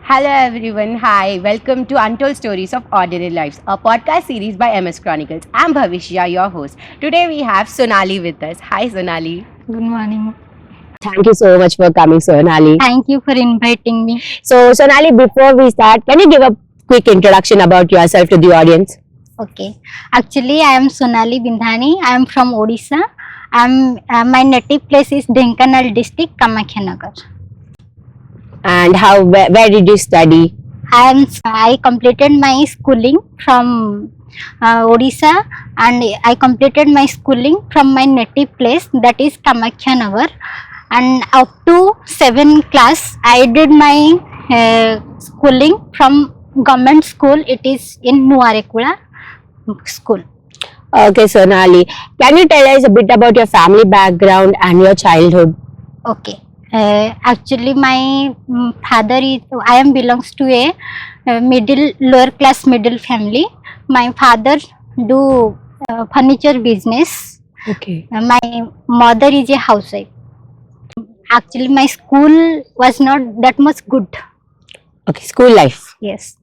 Hello everyone, hi, welcome to Untold Stories of Ordinary Lives, a podcast series by MS Chronicles. I'm Bhavishya, your host. Today we have Sonali with us. Hi Sonali. Good morning. Thank you so much for coming, Sonali. Thank you for inviting me. So, Sonali, before we start, can you give a quick introduction about yourself to the audience? Okay. Actually, I am Sonali Bindhani. I am from Odisha. My native place is Dhenkanal district, Kamakhya Nagar. And where did you study? I completed my schooling from Odisha, and I completed my schooling from my native place, that is Kamakhya Nagar. And up to 7th class, I did my schooling from government school. It is in Nuarekula school. Okay, Sonali, can you tell us a bit about your family background and your childhood? Okay. Actually, my father is. I am belongs to a lower class middle family. My father do furniture business. Okay. My mother is a housewife. Actually, my school was not that much good. Okay, school life. Yes.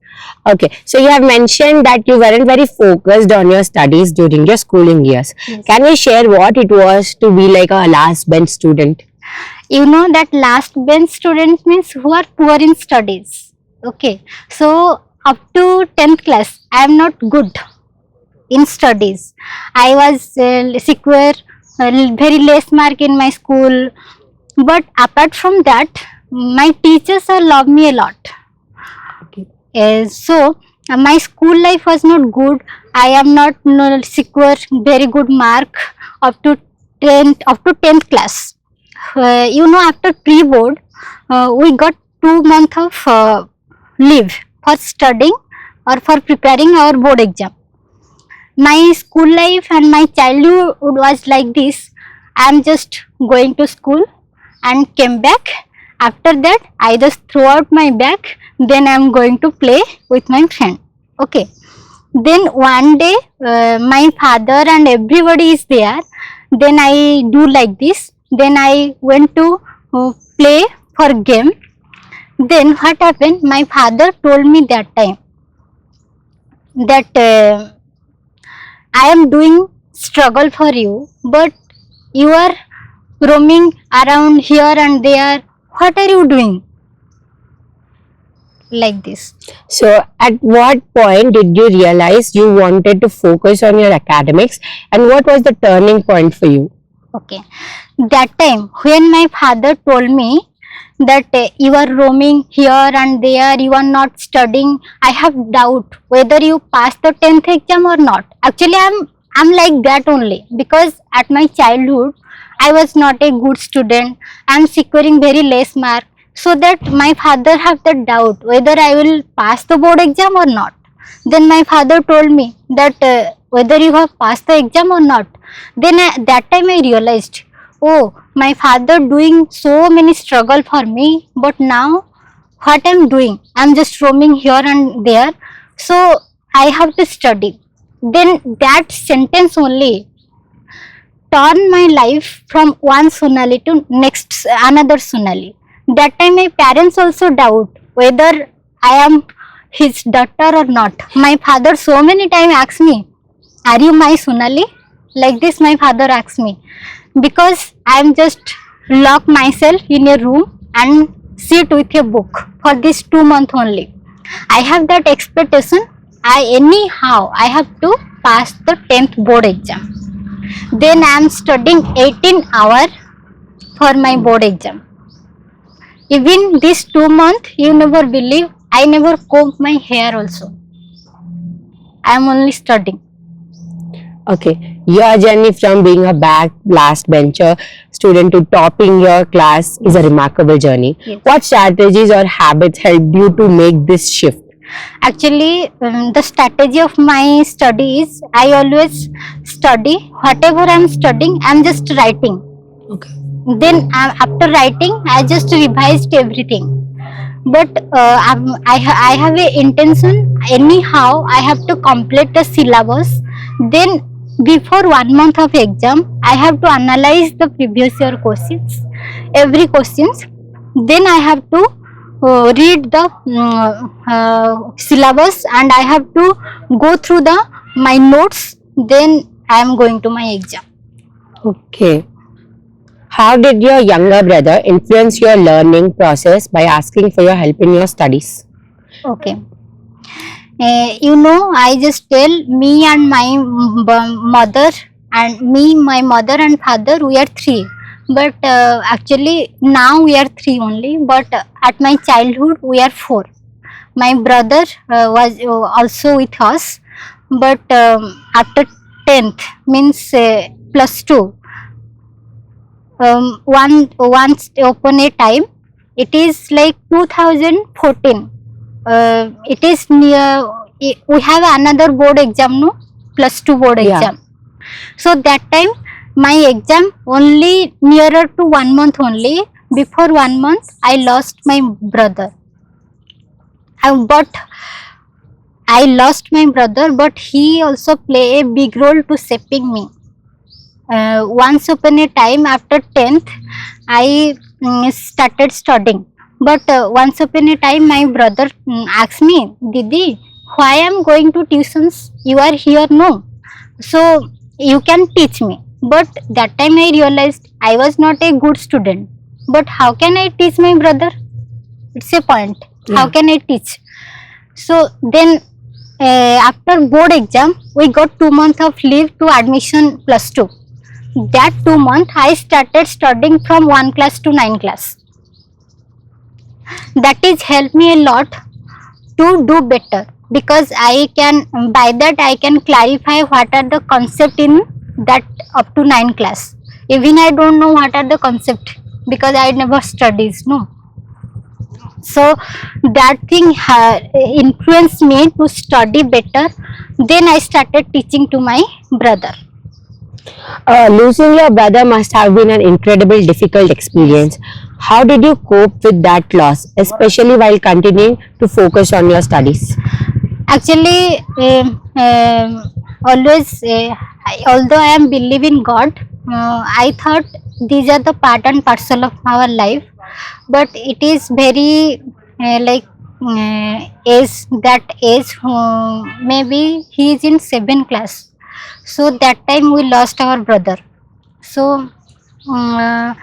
Okay, so you have mentioned that you weren't very focused on your studies during your schooling years. Yes. Can you share what it was to be like a last bench student? You know that last bench students means who are poor in studies. Okay. So up to 10th class, I am not good in studies. I was secure, very less mark in my school. But apart from that, my teachers love me a lot. Okay. My school life was not good. I am not secure very good mark up to 10th class. After pre-board, we got 2 months of leave for studying or for preparing our board exam. My school life and my childhood was like this. I am just going to school and came back. After that, I just throw out my bag. Then I am going to play with my friend. Okay. Then one day, my father and everybody is there. Then I do like this. Then I went to play for game. Then what happened? My father told me that time that I am doing struggle for you, but you are roaming around here and there. What are you doing? Like this. So, at what point did you realize you wanted to focus on your academics, and what was the turning point for you? Okay. That time when my father told me that you are roaming here and there, you are not studying, I have doubt whether you pass the 10th exam or not. Actually, I'm like that only, because at my childhood I was not a good student. I'm securing very less mark, so that my father have the doubt whether I will pass the board exam or not. Then my father told me that whether you have passed the exam or not. Then that time I realized, oh, my father doing so many struggle for me, but now what I'm doing, I'm just roaming here and there, so I have to study. Then that sentence only turn my life from one Sonali to next another Sonali. That time my parents also doubt whether I am his daughter or not. My father so many times asked me, "Are you my Sonali?" Like this, my father asked me, because I am just lock myself in a room and sit with a book for this 2 months only. I have that expectation. I have to pass the 10th board exam. Then I am studying 18 hours for my board exam. Even this 2 months, you never believe, I never comb my hair also. I am only studying. Okay, your journey from being a last bencher student to topping your class is a remarkable journey. Yes. What strategies or habits helped you to make this shift? Actually, the strategy of my study is I always study. Whatever I am studying, I am just writing. Okay. Then after writing, I just revised everything. But I have a intention. Anyhow, I have to complete the syllabus. Then before 1 month of exam, I have to analyze the previous year questions, every questions. Then I have to read the syllabus, and I have to go through the my notes. Then I am going to my exam. Okay. How did your younger brother influence your learning process by asking for your help in your studies? Okay. I just tell me and my mother, and me, my mother and father, we are three. But actually now we are three only. But at my childhood we are four. My brother was also with us, but after 10th, means plus two, once open a time, it is like 2014. It is near. We have another board exam, no, plus two board Yeah. exam. So that time my exam only nearer to 1 month only. Before 1 month, I lost my brother. But I lost my brother, but he also play a big role to shaping me. Once upon a time after 10th, I started studying. But once upon a time, my brother asked me, Didi, why am going to tuitions? You are here, no? So you can teach me. But that time I realized I was not a good student. But how can I teach my brother? It's a point. How Yeah. can I teach? So then after board exam, we got 2 months of leave to admission plus two. That 2 month I started studying from 1 class to 9 class. That is helped me a lot to do better, because I can, by that I can clarify what are the concept in that up to 9 class. Even I don't know what are the concept, because I never studies, no. So that thing influenced me to study better. Then I started teaching to my brother. Losing your brother must have been an incredible difficult experience. How did you cope with that loss, especially while continuing to focus on your studies? Actually, always, although I am believe in God, I thought these are the part and parcel of our life. But it is very like age, that age, maybe he is in 7th class. So that time we lost our brother. So uh,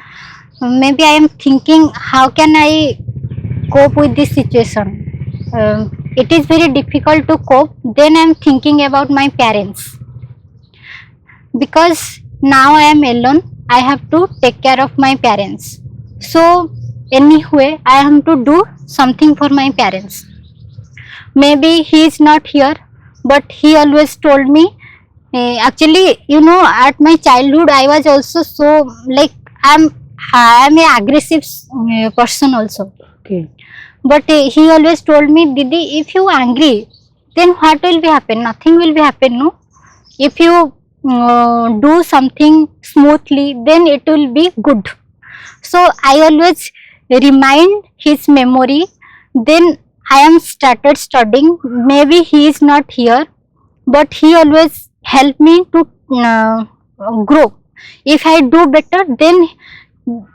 maybe I am thinking, how can I cope with this situation? It is very difficult to cope. Then I am thinking about my parents, because now I am alone. I have to take care of my parents. So anyway, I have to do something for my parents. Maybe he is not here, but he always told me, actually, at my childhood I was also so, like, I'm a aggressive person also. Okay. But he always told me, Didi, if you angry, then what will be happen? Nothing will be happen, no. If you do something smoothly, then it will be good. So I always remind his memory. Then I am started studying. Maybe he is not here, but he always help me to grow. If I do better, then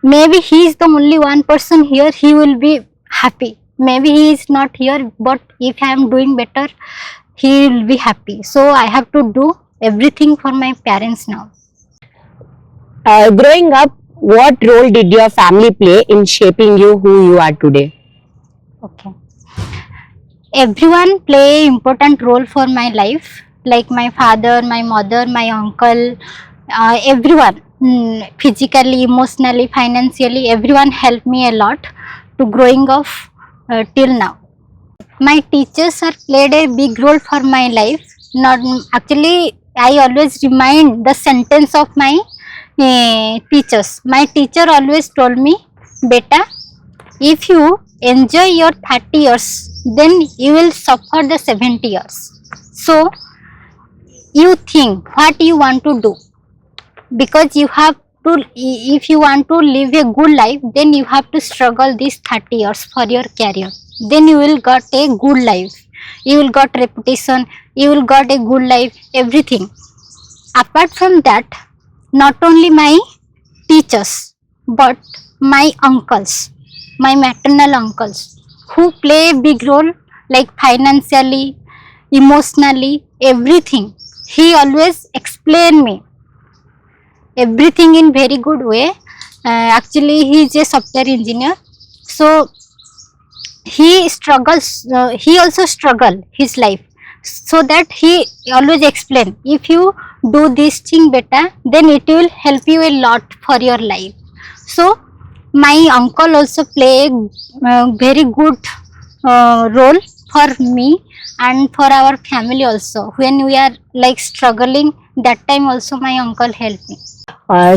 maybe he is the only one person here, he will be happy. Maybe he is not here, but if I am doing better, he will be happy. So I have to do everything for my parents now. Growing up, what role did your family play in shaping you who you are today? Okay. Everyone play important role for my life, like my father, my mother, my uncle, everyone. Physically, emotionally, financially, everyone helped me a lot to growing up till now. My teachers are played a big role for my life. Not actually, I always remind the sentence of my teachers. My teacher always told me, beta, if you enjoy your 30 years, then you will suffer the 70 years. So you think what you want to do, because you have to, if you want to live a good life, then you have to struggle these 30 years for your career. Then you will got a good life, you will got reputation, you will got a good life, everything. Apart from that, not only my teachers, but my uncles, my maternal uncles, who play a big role, like financially, emotionally, everything. He always explain me everything in very good way. Actually, he is a software engineer, so he struggles. He also struggle his life, so that he always explain, if you do this thing better, then it will help you a lot for your life. So my uncle also play a very good role for me and for our family also. When we are like struggling, that time also my uncle helped me.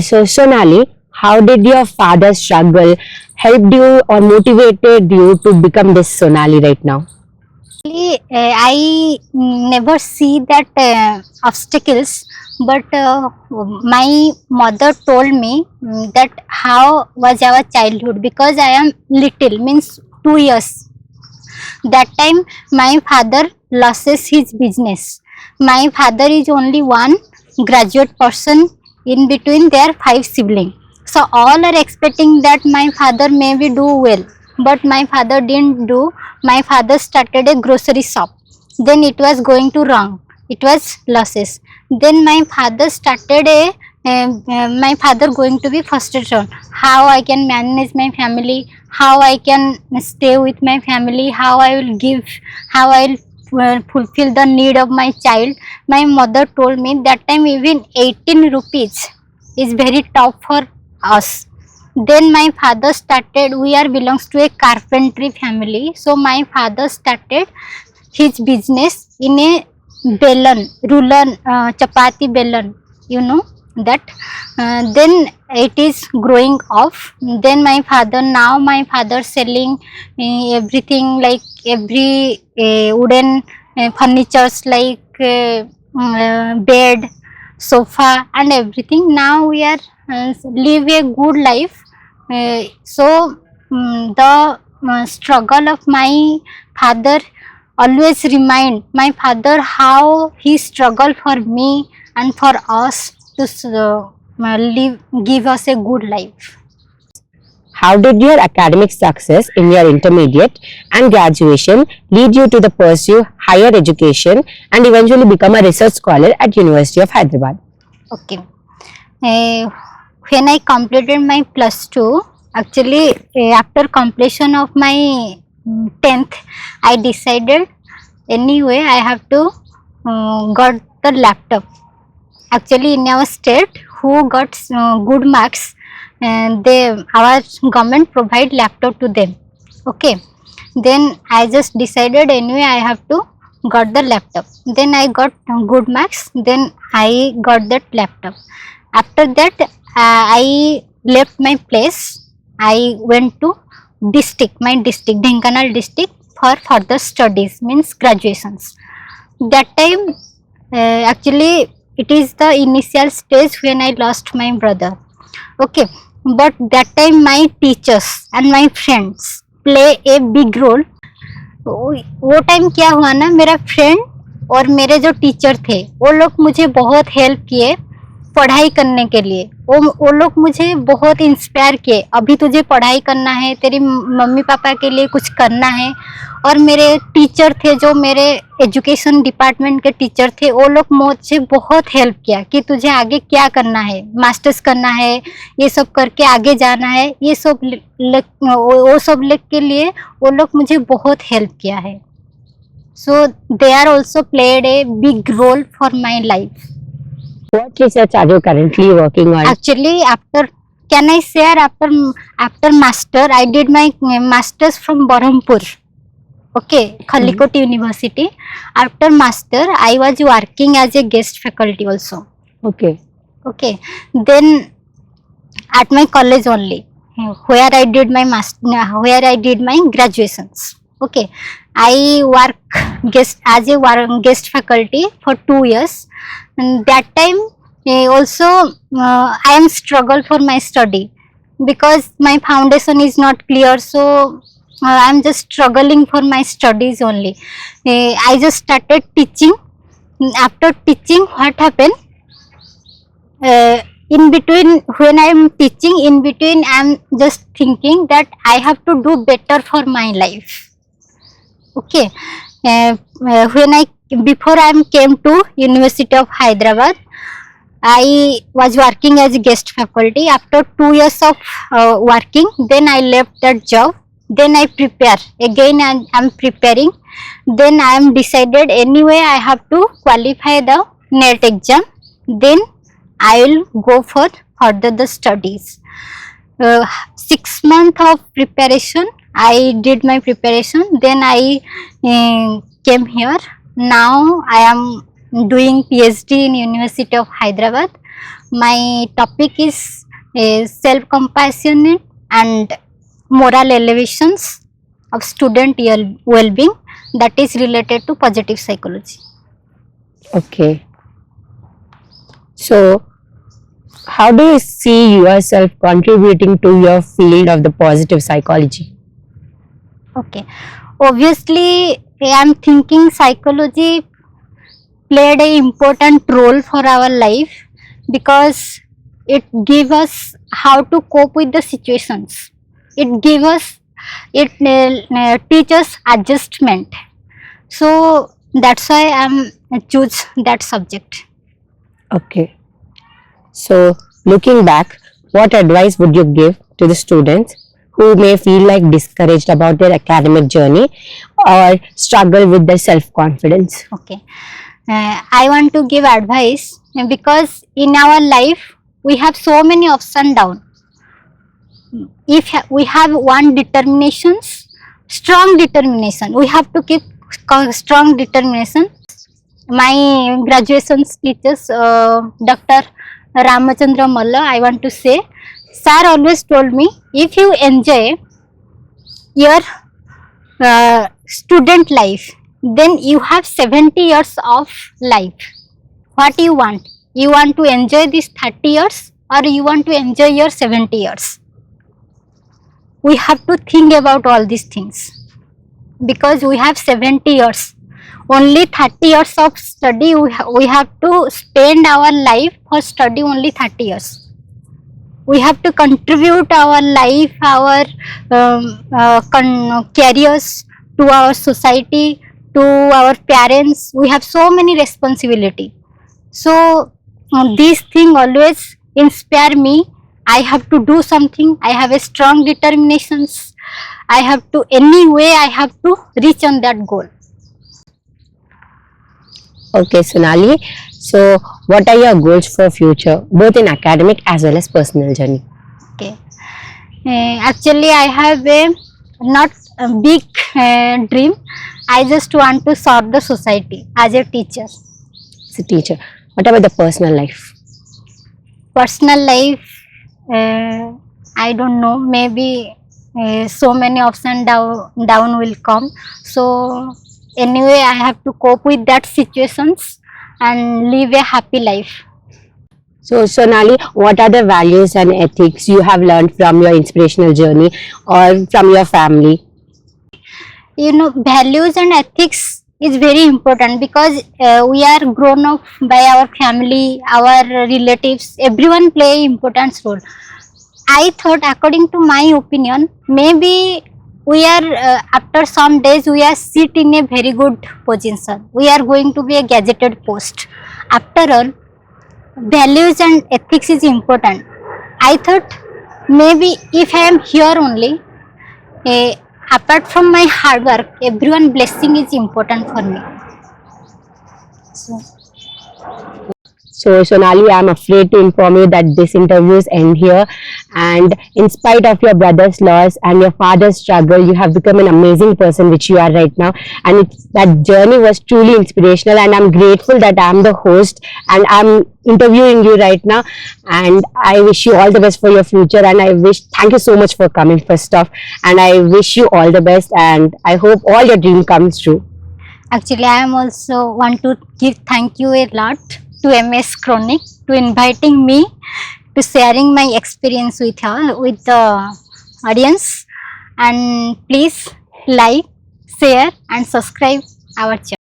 So Sonali, how did your father's struggle helped you or motivated you to become this Sonali right now? Actually, I never see that obstacles, but my mother told me that how was our childhood, because I am little, means 2 years. That time my father loses his business. My father is only one graduate person in between their 5 siblings. So all are expecting that my father maybe do well, but my father didn't do. My father started a grocery shop. Then it was going to wrong. It was losses. Then my father started a my father going to be frustrated. How I can manage my family, how I can stay with my family, how I will give, how I will fulfill the need of my child. My mother told me that time even 18 rupees is very tough for us. Then my father started, we are belongs to a carpentry family, so my father started his business in a belan, ruler, chapati belan, you know that. Then it is growing off. Then my father, now my father selling everything, like every wooden furnitures, like bed, sofa and everything. Now we are live a good life. The struggle of my father always remind my father how he struggled for me and for us to live, give us a good life. How did your academic success in your intermediate and graduation lead you to the pursue higher education and eventually become a research scholar at University of Hyderabad? Okay. Uh, when I completed my plus 2, actually after completion of my 10th, I decided anyway I have to got the laptop. Actually in our state, who got good marks, and they, our government provide laptop to them. Okay, then I just decided anyway I have to got the laptop. Then I got good marks, then I got that laptop. After that I left my place. I went to district, my district, Dhenkanal district, for further studies, means graduations. That time actually it is the initial stage when I lost my brother. Okay, but that time my teachers and my friends play a big role. वो time क्या हुआ ना, मेरा friend और मेरे जो teacher थे वो लोग मुझे बहुत हेल्प किए पढ़ाई करने के लिए. वो लोग मुझे बहुत इंस्पायर किए, अभी तुझे पढ़ाई करना है, तेरी मम्मी पापा के लिए कुछ करना है. और मेरे टीचर थे, जो मेरे एजुकेशन डिपार्टमेंट के टीचर थे, वो लोग मुझे बहुत हेल्प किया कि तुझे आगे क्या करना है, मास्टर्स करना है, ये सब करके आगे जाना है, ये सब वो सब लिख के लिए वो लोग मुझे बहुत हेल्प किया है. So they are also played a big role for my life. What research are you currently working on? Actually, after, can I share, after master, I did my masters from Berhampur. Okay, Khalikot University. After master, I was working as a guest faculty also. Okay. Okay, then at my college only, where I did my where I did my graduations. Okay, I work guest as a guest faculty for 2 years, and that time also I am struggle for my study because my foundation is not clear. So I am just struggling for my studies only. I just started teaching. After teaching, what happened? In between, when I am teaching, in between I am just thinking that I have to do better for my life. Okay. When I before I came to University of Hyderabad, I was working as a guest faculty. After 2 years of working, then I left that job. Then I prepare again, and I'm preparing. Then I am decided anyway I have to qualify the NET exam. Then I will go for further the studies. 6 months of preparation, I did my preparation. Then I came here. Now I am doing PhD in University of Hyderabad. My topic is self-compassionate and moral elevations of student well-being, that is related to positive psychology. Okay. So, how do you see yourself contributing to your field of the positive psychology? Okay. Obviously, I am thinking psychology played a important role for our life because it gives us how to cope with the situations. It gives us, it teaches adjustment. So that's why I'm choose that subject. Okay. So, looking back, what advice would you give to the students who may feel like discouraged about their academic journey or struggle with their self-confidence? Okay. I want to give advice because in our life we have so many ups and downs. If we have one determinations, strong determination, we have to keep strong determination. My graduation teachers, Dr. Ramachandra Malla, I want to say, sir always told me, if you enjoy your student life, then you have 70 years of life. What you want? You want to enjoy these 30 years or you want to enjoy your 70 years? We have to think about all these things because we have 70 years. Only 30 years of study, we have to spend our life for study only 30 years. We have to contribute our life, our careers to our society, to our parents. We have so many responsibility. So these things always inspire me. I have to do something. I have a strong determinations. I have to, anyway I have to reach on that goal. Okay, Sonali. So, what are your goals for future, both in academic as well as personal journey? Okay. Actually, I have a not a big dream. I just want to serve the society as a teacher. As a teacher, what about the personal life? Personal life, I don't know. Maybe so many ups and down will come. So anyway, I have to cope with that situations and live a happy life. So, Sonali, what are the values and ethics you have learned from your inspirational journey or from your family? You know, values and ethics is very important because we are grown up by our family, our relatives, everyone play important role. I thought, according to my opinion, maybe we are after some days we are sit in a very good position, we are going to be a gazetted post. After all, values and ethics is important. I thought maybe if I am here only, apart from my hard work, everyone blessing is important for me. So, So, Sonali, I'm afraid to inform you that this interview is end here. And in spite of your brother's loss and your father's struggle, you have become an amazing person, which you are right now. And that journey was truly inspirational. And I'm grateful that I'm the host and I'm interviewing you right now. And I wish you all the best for your future. And thank you so much for coming, first off. And I wish you all the best. And I hope all your dream comes true. actually, I am also want to give thank you a lot to MS Chronic to inviting me to sharing my experience with her, with the audience. And please like, share, and subscribe our channel.